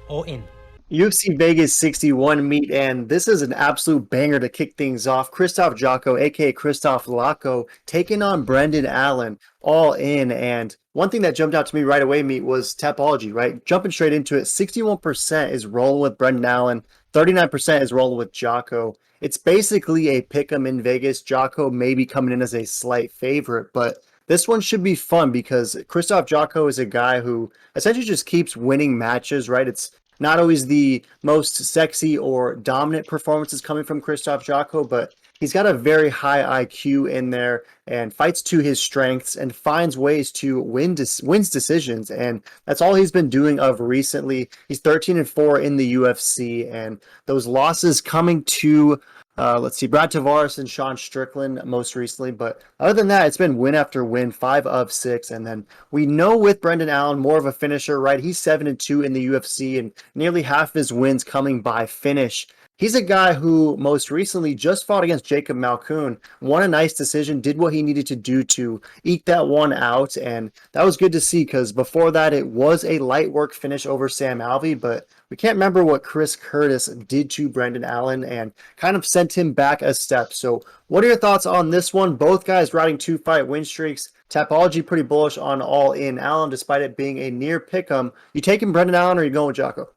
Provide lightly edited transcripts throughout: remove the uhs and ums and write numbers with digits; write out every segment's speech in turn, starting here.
all in. UFC Vegas 61 meet, and this is an absolute banger to kick things off. Krzysztof Jotko, aka Krzysztof Lako, taking on Brendan Allen, all in. And one thing that jumped out to me right away, meet, was Tapology, right? Jumping straight into it, 61% is rolling with Brendan Allen, 39% is rolling with Jotko. It's basically a pick 'em in Vegas. Jotko may be coming in as a slight favorite, but this one should be fun because Krzysztof Jotko is a guy who essentially just keeps winning matches, right? It's not always the most sexy or dominant performances coming from Krzysztof Jotko, but he's got a very high IQ in there and fights to his strengths and finds ways to wins decisions. And that's all he's been doing of recently. He's 13-4 in the UFC, and those losses coming to let's see, Brad Tavares and Sean Strickland most recently. But other than that, it's been win after win, 5 of 6. And then we know with Brendan Allen, more of a finisher, right? He's 7-2 in the UFC, and nearly half his wins coming by finish. He's a guy who most recently just fought against Jacob Malkoun, won a nice decision, did what he needed to do to eke that one out, and that was good to see because before that it was a light work finish over Sam Alvey, but we can't remember what Chris Curtis did to Brendan Allen and kind of sent him back a step. So what are your thoughts on this one? Both guys riding 2-fight win streaks. Tapology pretty bullish on all in Allen despite it being a near pick'em. You taking Brendan Allen or are you going with Jocko?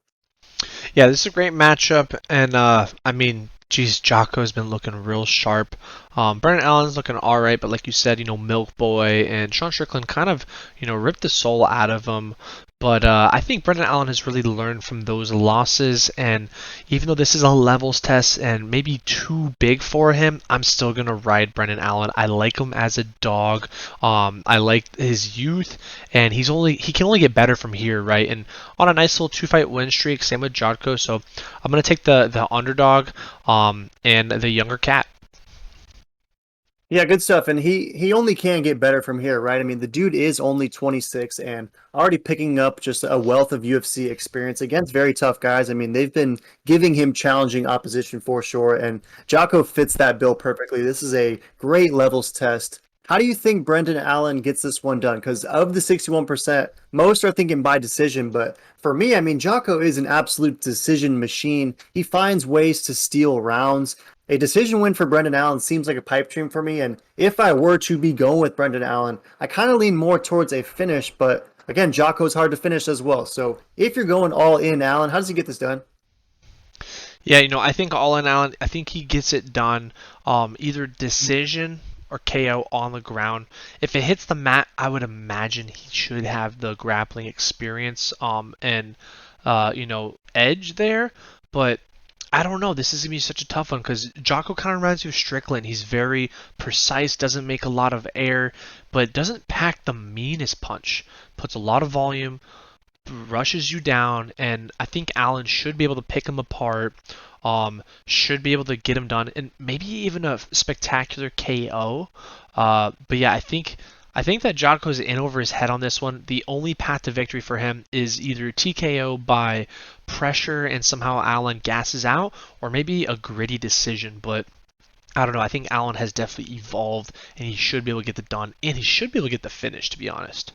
Yeah, this is a great matchup, and I mean, geez, Jocko's been looking real sharp. Brendan Allen's looking all right, but like you said, Milk Boy and Sean Strickland kind of, ripped the soul out of him. But I think Brendan Allen has really learned from those losses, and even though this is a levels test and maybe too big for him, I'm still gonna ride Brendan Allen. I like him as a dog. I like his youth, and he can only get better from here, right? And on a nice little 2-fight win streak, same with Jotko. So I'm gonna take the underdog, and the younger cat. Yeah, good stuff. And he only can get better from here, right? I mean, the dude is only 26 and already picking up just a wealth of UFC experience against very tough guys. I mean, they've been giving him challenging opposition for sure, and Jocko fits that bill perfectly. This is a great levels test. How do you think Brendan Allen gets this one done? Because of the 61%, most are thinking by decision. But for me, I mean, Jocko is an absolute decision machine. He finds ways to steal rounds. A decision win for Brendan Allen seems like a pipe dream for me. And if I were to be going with Brendan Allen, I kind of lean more towards a finish. But again, Jocko's hard to finish as well. So if you're going all in Allen, how does he get this done? Yeah, I think all in Allen, I think he gets it done, either decision or KO on the ground. If it hits the mat, I would imagine he should have the grappling experience, and edge there. But I don't know. This is gonna be such a tough one because Jocko kind of reminds me of Strickland. He's very precise, doesn't make a lot of air, but doesn't pack the meanest punch. Puts a lot of volume, rushes you down, and I think Allen should be able to pick him apart. Should be able to get him done, and maybe even a spectacular KO. But yeah, I think that Jocko's in over his head on this one. The only path to victory for him is either TKO by pressure and somehow Allen gasses out, or maybe a gritty decision. But I don't know. I think Allen has definitely evolved, and he should be able to get the done, and he should be able to get the finish, to be honest.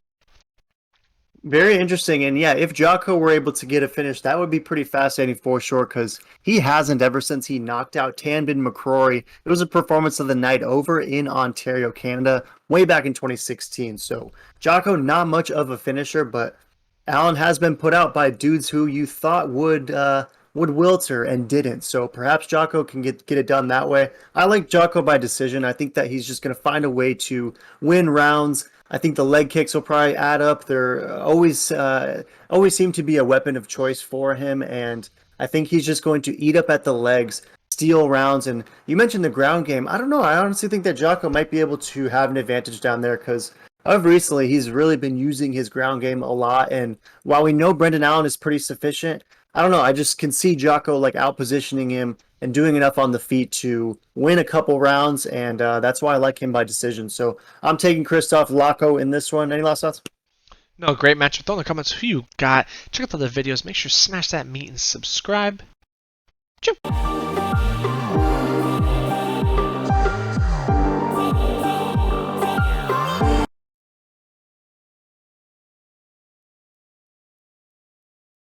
Very interesting. And yeah, if Jocko were able to get a finish, that would be pretty fascinating for sure because he hasn't ever since he knocked out Tanbin McCrory. It was a performance of the night over in Ontario, Canada, way back in 2016. So Jocko, not much of a finisher, but Allen has been put out by dudes who you thought would wilter and didn't. So perhaps Jocko can get it done that way. I like Jocko by decision. I think that he's just going to find a way to win rounds. I think the leg kicks will probably add up. They're always seem to be a weapon of choice for him, and I think he's just going to eat up at the legs, steal rounds. And you mentioned the ground game. I don't know. I honestly think that Jocko might be able to have an advantage down there because of recently he's really been using his ground game a lot. And while we know Brendan Allen is pretty sufficient, I don't know. I just can see Jocko like out positioning him and doing enough on the feet to win a couple rounds, and that's why I like him by decision. So I'm taking Krzysztof Lako in this one. Any last thoughts? No, great matchup. Throw in the comments who you got. Check out the other videos. Make sure to smash that meat and subscribe. Choo!